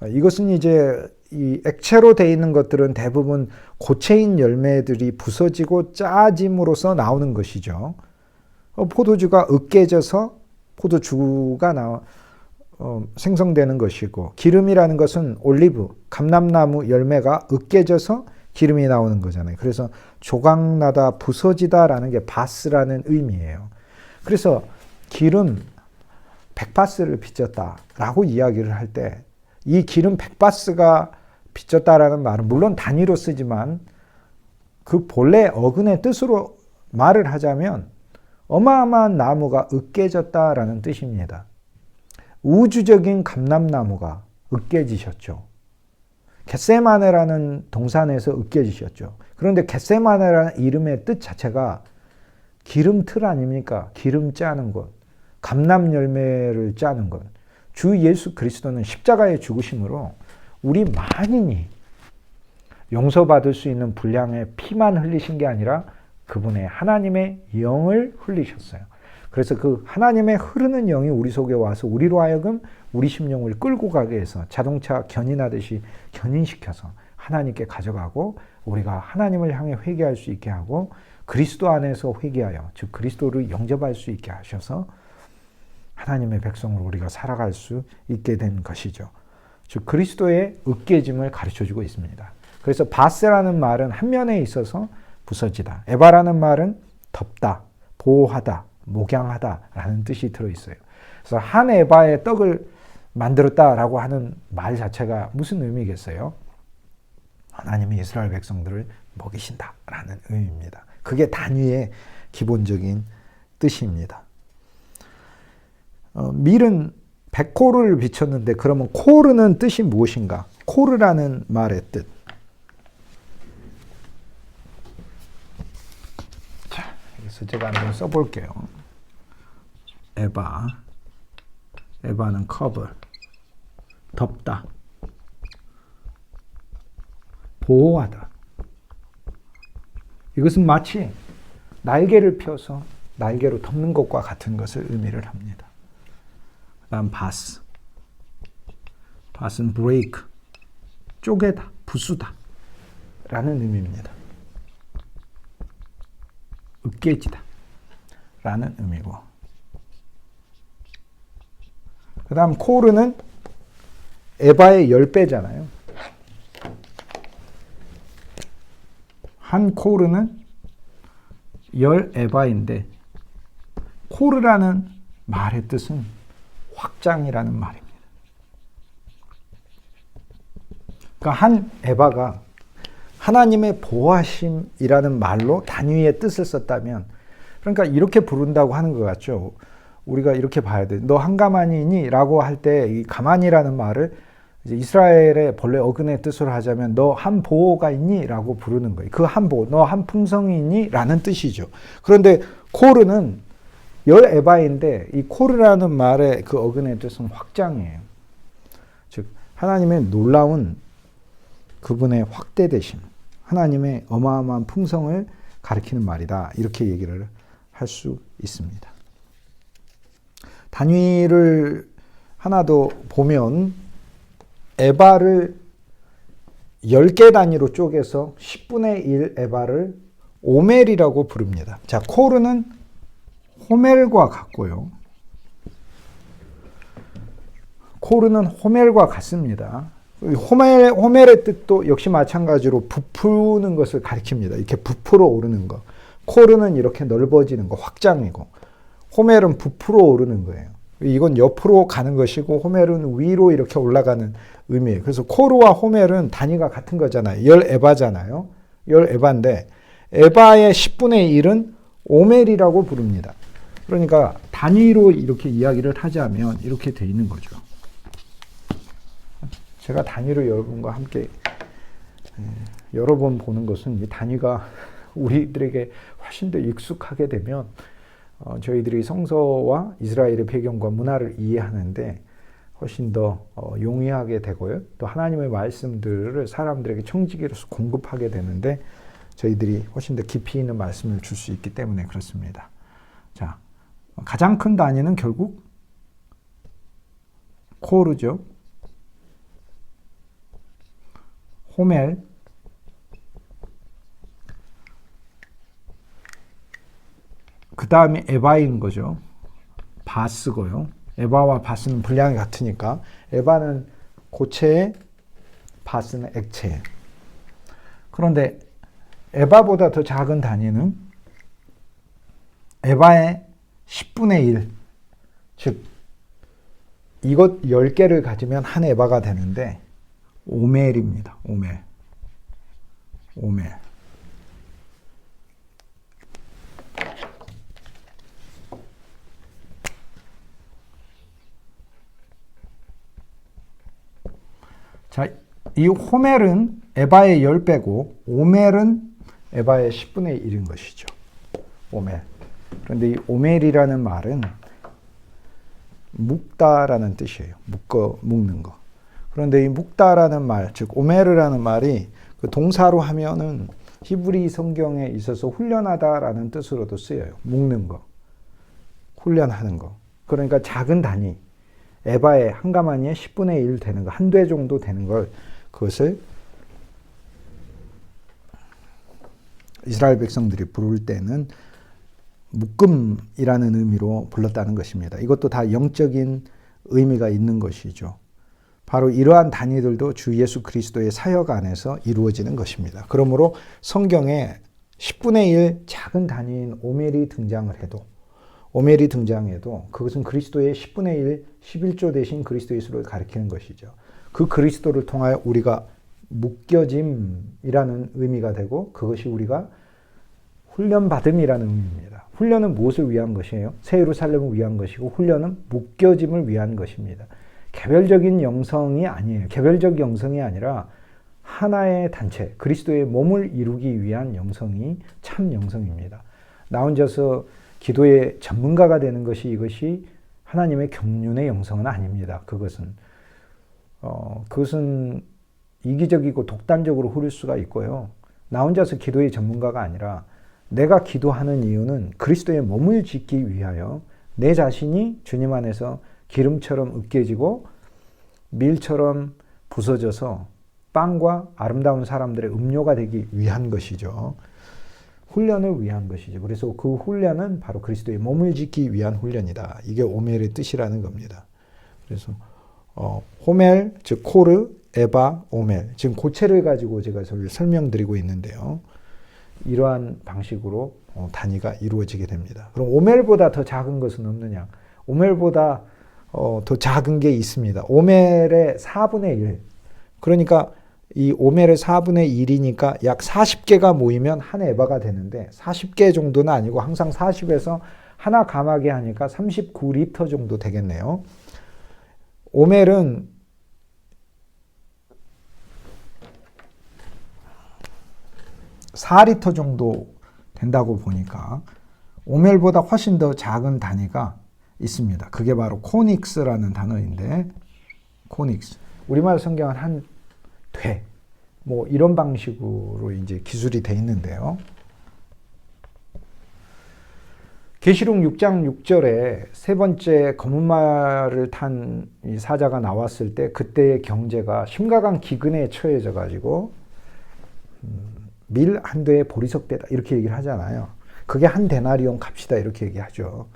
이것은 이제 이 액체로 되어 있는 것들은 대부분 고체인 열매들이 부서지고 짜짐으로써 나오는 것이죠. 포도주가 으깨져서 포도주가 생성되는 것이고, 기름이라는 것은 올리브, 감람나무 열매가 으깨져서 기름이 나오는 거잖아요. 그래서 조각나다, 부서지다라는 게 바스라는 의미예요. 그래서 기름 100바스를 빚졌다라고 이야기를 할 때, 이 기름 100바스가 빚졌다라는 말은 물론 단위로 쓰지만 그 본래 어근의 뜻으로 말을 하자면 어마어마한 나무가 으깨졌다라는 뜻입니다. 우주적인 감람나무가 으깨지셨죠. 겟세마네라는 동산에서 으깨지셨죠. 그런데 겟세마네라는 이름의 뜻 자체가 기름틀 아닙니까? 기름 짜는 것, 감람 열매를 짜는 것. 주 예수 그리스도는 십자가의 죽으심으로 우리 만인이 용서받을 수 있는 분량의 피만 흘리신 게 아니라 그분의 하나님의 영을 흘리셨어요. 그래서 그 하나님의 흐르는 영이 우리 속에 와서 우리로 하여금 우리 심령을 끌고 가게 해서 자동차 견인하듯이 견인시켜서 하나님께 가져가고 우리가 하나님을 향해 회개할 수 있게 하고 그리스도 안에서 회개하여, 즉 그리스도를 영접할 수 있게 하셔서 하나님의 백성으로 우리가 살아갈 수 있게 된 것이죠. 즉 그리스도의 으깨짐을 가르쳐주고 있습니다. 그래서 바스라는 말은 한 면에 있어서 부서지다, 에바라는 말은 덮다, 보호하다, 목양하다라는 뜻이 들어있어요. 그래서 한 에바의 떡을 만들었다라고 하는 말 자체가 무슨 의미겠어요? 하나님이 이스라엘 백성들을 먹이신다라는 의미입니다. 그게 단위의 기본적인 뜻입니다. 밀은 100코르를 비쳤는데 그러면 코르는 뜻이 무엇인가? 코르라는 말의 뜻. 자, 여기서 제가 한번 써볼게요. 에바는 cover, 덮다, 보호하다. 이것은 마치 날개를 펴서 날개로 덮는 것과 같은 것을 의미를 합니다. 그 다음 바스는 break, 쪼개다, 부수다 라는 의미입니다. 으깨지다 라는 의미고, 그 다음 코르는 에바의 10배잖아요. 한 코르는 10에바인데 코르라는 말의 뜻은 확장이라는 말입니다. 그러니까 한 에바가 하나님의 보호하심이라는 말로 단위의 뜻을 썼다면, 그러니까 이렇게 부른다고 하는 것 같죠. 우리가 이렇게 봐야 돼. 너 한가만이니? 라고 할 때 이 가만이라는 말을 이제 이스라엘의 본래 어근의 뜻으로 하자면 너 한 보호가 있니? 라고 부르는 거예요. 그 한 보호, 너 한 품성이 있니? 라는 뜻이죠. 그런데 코르는 10에바인데 이 코르라는 말의 그 어근의 뜻은 확장이에요. 즉 하나님의 놀라운 그분의 확대되심, 하나님의 어마어마한 풍성을 가리키는 말이다. 이렇게 얘기를 할 수 있습니다. 단위를 하나 더 보면 에바를 10개 단위로 쪼개서 10분의 1 에바를 오멜이라고 부릅니다. 자, 코르는 호멜과 같고요. 코르는 호멜과 같습니다. 호멜의 뜻도 역시 마찬가지로 부푸는 것을 가리킵니다. 이렇게 부풀어 오르는 거. 코르는 이렇게 넓어지는 거, 확장이고, 호멜은 부풀어 오르는 거예요. 이건 옆으로 가는 것이고, 호멜은 위로 이렇게 올라가는 의미예요. 그래서 코르와 호멜은 단위가 같은 거잖아요. 10에바잖아요. 10에바인데, 에바의 10분의 1은 오멜이라고 부릅니다. 그러니까 단위로 이렇게 이야기를 하자면 이렇게 돼 있는 거죠. 제가 단위로 여러분과 함께 여러 번 보는 것은 이 단위가 우리들에게 훨씬 더 익숙하게 되면 저희들이 성서와 이스라엘의 배경과 문화를 이해하는데 훨씬 더 용이하게 되고요. 또 하나님의 말씀들을 사람들에게 청지기로서 공급하게 되는데 저희들이 훨씬 더 깊이 있는 말씀을 줄 수 있기 때문에 그렇습니다. 자, 가장 큰 단위는 결국 코르죠. 호멜, 그 다음에 에바인 거죠. 바스고요. 에바와 바스는 분량이 같으니까 에바는 고체에 바스는 액체. 그런데 에바보다 더 작은 단위는 에바의 10분의 1, 즉 이것 10개를 가지면 한 에바가 되는데 오멜입니다. 오멜. 자, 이 호멜은 에바의 10배고 오멜은 에바의 10분의 1인 것이죠. 오멜. 그런데 이 오멜이라는 말은 묶다라는 뜻이에요. 묶는 거. 그런데 이 묶다라는 말, 즉 오멜이라는 말이 그 동사로 하면은 히브리 성경에 있어서 훈련하다라는 뜻으로도 쓰여요. 묶는 거, 훈련하는 거. 그러니까 작은 단위, 에바의 한 가마니에 10분의 1 되는 거, 한 돼 정도 되는 걸 그것을 이스라엘 백성들이 부를 때는 묶음이라는 의미로 불렀다는 것입니다. 이것도 다 영적인 의미가 있는 것이죠. 바로 이러한 단위들도 주 예수 그리스도의 사역 안에서 이루어지는 것입니다. 그러므로 성경에 10분의 1 작은 단위인 오멜이 등장해도 그것은 그리스도의 10분의 1, 11조 대신 그리스도 예수를 가리키는 것이죠. 그 그리스도를 통하여 우리가 묶여짐이라는 의미가 되고 그것이 우리가 훈련받음이라는 의미입니다. 훈련은 무엇을 위한 것이에요? 새 예루살렘을 위한 것이고 훈련은 묶여짐을 위한 것입니다. 개별적인 영성이 아니에요. 개별적 영성이 아니라 하나의 단체, 그리스도의 몸을 이루기 위한 영성이 참 영성입니다. 나 혼자서 기도의 전문가가 되는 것이 이것이 하나님의 경륜의 영성은 아닙니다. 그것은 이기적이고 독단적으로 흐를 수가 있고요. 나 혼자서 기도의 전문가가 아니라 내가 기도하는 이유는 그리스도의 몸을 짓기 위하여 내 자신이 주님 안에서 기름처럼 으깨지고 밀처럼 부서져서 빵과 아름다운 사람들의 음료가 되기 위한 것이죠. 훈련을 위한 것이죠. 그래서 그 훈련은 바로 그리스도의 몸을 짓기 위한 훈련이다. 이게 오멜의 뜻이라는 겁니다. 그래서 호멜, 즉 코르, 에바, 오멜. 지금 고체를 가지고 제가 설명드리고 있는데요. 이러한 방식으로 단위가 이루어지게 됩니다. 그럼 오멜보다 더 작은 것은 없느냐? 오멜보다 더 작은 게 있습니다. 오멜의 4분의 1. 그러니까 이 오멜의 4분의 1이니까 약 40개가 모이면 한 에바가 되는데 40개 정도는 아니고 항상 40에서 하나 감하게 하니까 39리터 정도 되겠네요. 오멜은 (4리터) 정도 된다고 보니까 오멜보다 훨씬 더 작은 단위가 있습니다. 그게 바로 코닉스라는 단어인데, 코닉스. 우리말 성경은 한 돼. 뭐 이런 방식으로 이제 기술이 돼 있는데요. 계시록 6장 6절에 세 번째 검은 말을 탄 이 사자가 나왔을 때 그때의 경제가 심각한 기근에 처해져 가지고 밀 한 대에 보리석대다 이렇게 얘기를 하잖아요. 그게 한 데나리온 값이다 이렇게 얘기하죠.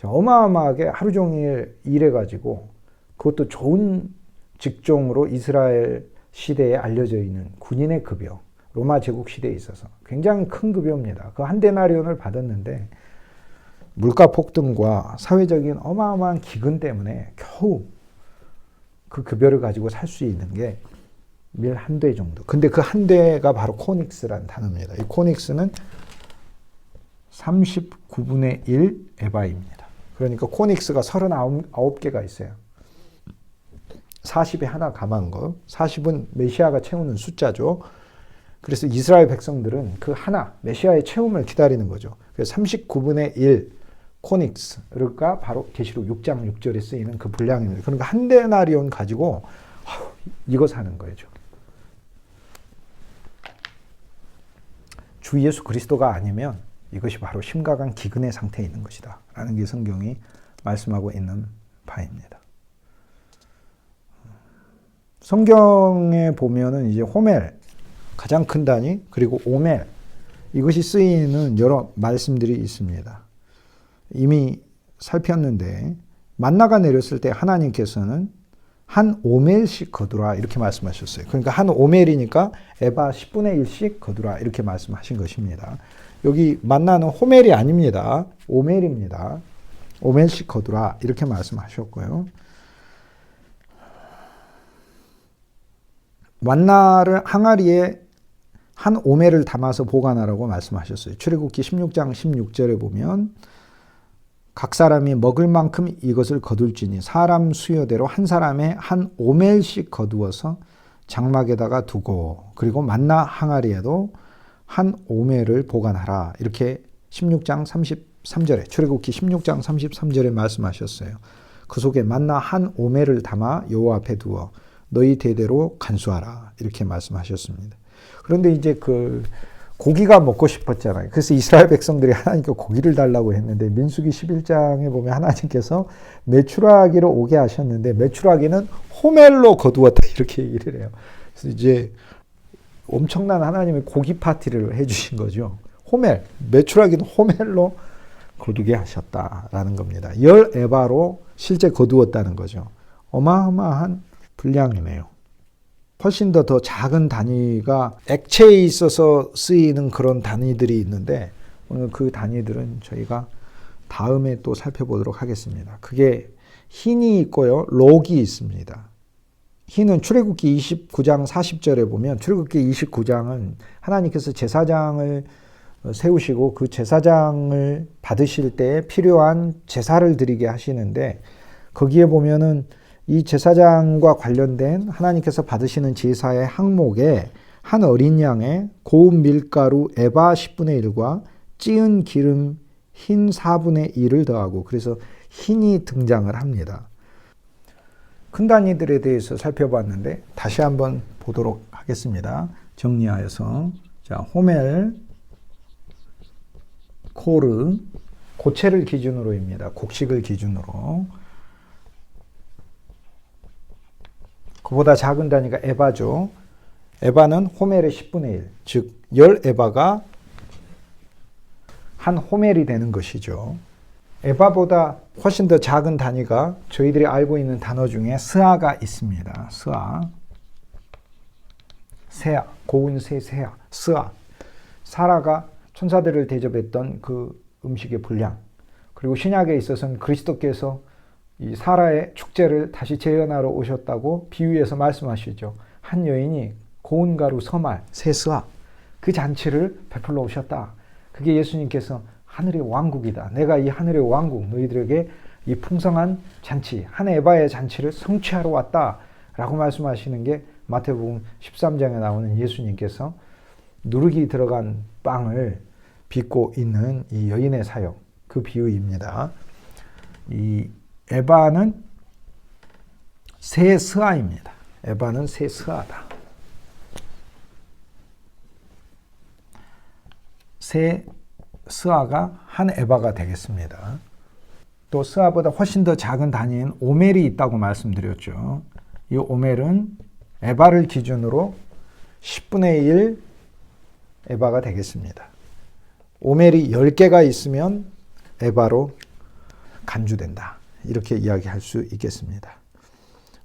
어마어마하게 하루 종일 일해가지고 그것도 좋은 직종으로 이스라엘 시대에 알려져 있는 군인의 급여, 로마 제국 시대에 있어서 굉장히 큰 급여입니다. 그 한 데나리온을 받았는데 물가 폭등과 사회적인 어마어마한 기근 때문에 겨우 그 급여를 가지고 살 수 있는 게 밀 한 대 정도. 근데 그 한 대가 바로 코닉스라는 단어입니다. 이 코닉스는 39분의 1 에바입니다. 그러니까 코닉스가 39개가 있어요. 40에 하나 감한 거. 40은 메시아가 채우는 숫자죠. 그래서 이스라엘 백성들은 그 하나, 메시아의 채움을 기다리는 거죠. 그래서 39분의 1 코닉스가 바로 계시록 6장 6절에 쓰이는 그 분량입니다. 그러니까 한 데나리온 가지고 이거 사는 거죠. 주 예수 그리스도가 아니면 이것이 바로 심각한 기근의 상태에 있는 것이다 라는 게 성경이 말씀하고 있는 바입니다. 성경에 보면은 이제 호멜, 가장 큰 단위, 그리고 오멜, 이것이 쓰이는 여러 말씀들이 있습니다. 이미 살폈는데 만나가 내렸을 때 하나님께서는 한 오멜씩 거두라 이렇게 말씀하셨어요. 그러니까 한 오멜이니까 에바 10분의 1씩 거두라 이렇게 말씀하신 것입니다. 여기 만나는 호멜이 아닙니다. 오멜입니다. 오멜씩 거두라 이렇게 말씀하셨고요. 만나를 항아리에 한 오멜을 담아서 보관하라고 말씀하셨어요. 출애굽기 16장 16절에 보면 각 사람이 먹을 만큼 이것을 거둘지니 사람 수요대로 한 사람의 한 오멜씩 거두어서 장막에다가 두고 그리고 만나 항아리에도 한 오멜을 보관하라. 이렇게 16장 33절에 출애굽기 16장 33절에 말씀하셨어요. 그 속에 만나 한 오멜을 담아 여호와 앞에 두어 너희 대대로 간수하라. 이렇게 말씀하셨습니다. 그런데 이제 그 고기가 먹고 싶었잖아요. 그래서 이스라엘 백성들이 하나님께 고기를 달라고 했는데 민수기 11장에 보면 하나님께서 메추라기로 오게 하셨는데 메추라기는 호멜로 거두었다 이렇게 얘기를 해요. 그래서 이제 엄청난 하나님의 고기 파티를 해주신 거죠. 호멜, 메추라기는 호멜로 거두게 하셨다라는 겁니다. 10에바로 실제 거두었다는 거죠. 어마어마한 분량이네요. 훨씬 더 작은 단위가 액체에 있어서 쓰이는 그런 단위들이 있는데 오늘 그 단위들은 저희가 다음에 또 살펴보도록 하겠습니다. 그게 흰이 있고요. 록이 있습니다. 흰은 출애굽기 29장 40절에 보면 출애굽기 29장은 하나님께서 제사장을 세우시고 그 제사장을 받으실 때 필요한 제사를 드리게 하시는데 거기에 보면은 이 제사장과 관련된 하나님께서 받으시는 제사의 항목에 한 어린 양의 고운 밀가루 에바 10분의 1과 찌은 기름 흰 4분의 1을 더하고 그래서 흰이 등장을 합니다. 큰 단위들에 대해서 살펴봤는데 다시 한번 보도록 하겠습니다. 정리하여서 자, 호멜, 코르, 고체를 기준으로입니다. 곡식을 기준으로. 그보다 작은 단위가 에바죠. 에바는 호멜의 10분의 1, 즉 10에바가 한 호멜이 되는 것이죠. 에바보다 훨씬 더 작은 단위가 저희들이 알고 있는 단어 중에 스아가 있습니다. 스아, 세아, 고운 새 세아, 스아. 사라가 천사들을 대접했던 그 음식의 분량. 그리고 신약에 있어서는 그리스도께서 이 사라의 축제를 다시 재현하러 오셨다고 비유해서 말씀하시죠. 한 여인이 고운 가루 서말, 세스아 그 잔치를 베풀러 오셨다. 그게 예수님께서 하늘의 왕국이다. 내가 이 하늘의 왕국 너희들에게 이 풍성한 잔치, 한 에바의 잔치를 성취하러 왔다. 라고 말씀하시는 게 마태복음 13장에 나오는 예수님께서 누룩이 들어간 빵을 빚고 있는 이 여인의 사역, 그 비유입니다. 이 에바는 새 스아입니다. 에바는 새 스아다. 새 스아가 한 에바가 되겠습니다. 또 스아보다 훨씬 더 작은 단위인 오멜이 있다고 말씀드렸죠. 이 오멜은 에바를 기준으로 10분의 1 에바가 되겠습니다. 오멜이 10개가 있으면 에바로 간주된다. 이렇게 이야기할 수 있겠습니다.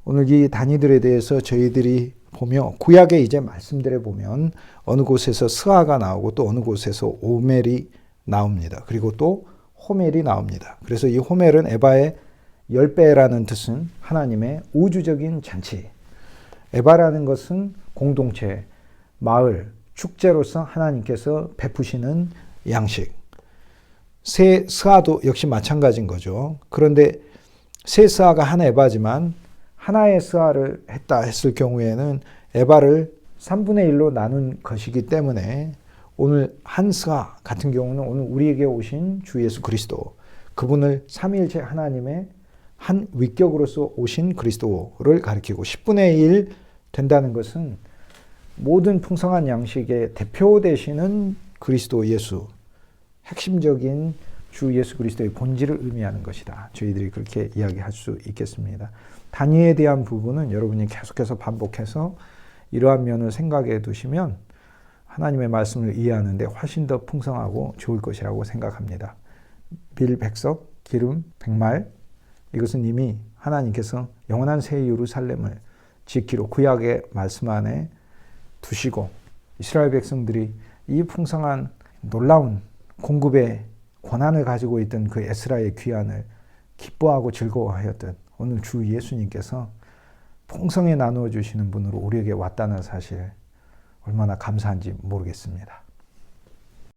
오늘 이 단위들에 대해서 저희들이 보며 구약에 이제 말씀들에 보면 어느 곳에서 스아가 나오고 또 어느 곳에서 오멜이 나옵니다. 그리고 또 호멜이 나옵니다. 그래서 이 호멜은 에바의 10배라는 뜻은 하나님의 우주적인 잔치. 에바라는 것은 공동체, 마을, 축제로서 하나님께서 베푸시는 양식. 새 스아도 역시 마찬가지인 거죠. 그런데 새 스아가 한 에바지만 하나의 스아를 했다 했을 경우에는 에바를 3분의 1로 나눈 것이기 때문에 오늘 한 스아 같은 경우는 오늘 우리에게 오신 주 예수 그리스도, 그분을 삼위일체 하나님의 한 위격으로서 오신 그리스도를 가리키고 10분의 1 된다는 것은 모든 풍성한 양식의 대표 되시는 그리스도 예수, 핵심적인 주 예수 그리스도의 본질을 의미하는 것이다. 저희들이 그렇게 이야기할 수 있겠습니다. 단위에 대한 부분은 여러분이 계속해서 반복해서 이러한 면을 생각해 두시면 하나님의 말씀을 이해하는데 훨씬 더 풍성하고 좋을 것이라고 생각합니다. 밀 100석, 기름 100말, 이것은 이미 하나님께서 영원한 새 예루살렘을 지키러 구약의 말씀 안에 두시고 이스라엘 백성들이 이 풍성한 놀라운 공급의 권한을 가지고 있던 그 에스라의 귀환을 기뻐하고 즐거워하였던 오늘 주 예수님께서 풍성히 나누어 주시는 분으로 우리에게 왔다는 사실 얼마나 감사한지 모르겠습니다.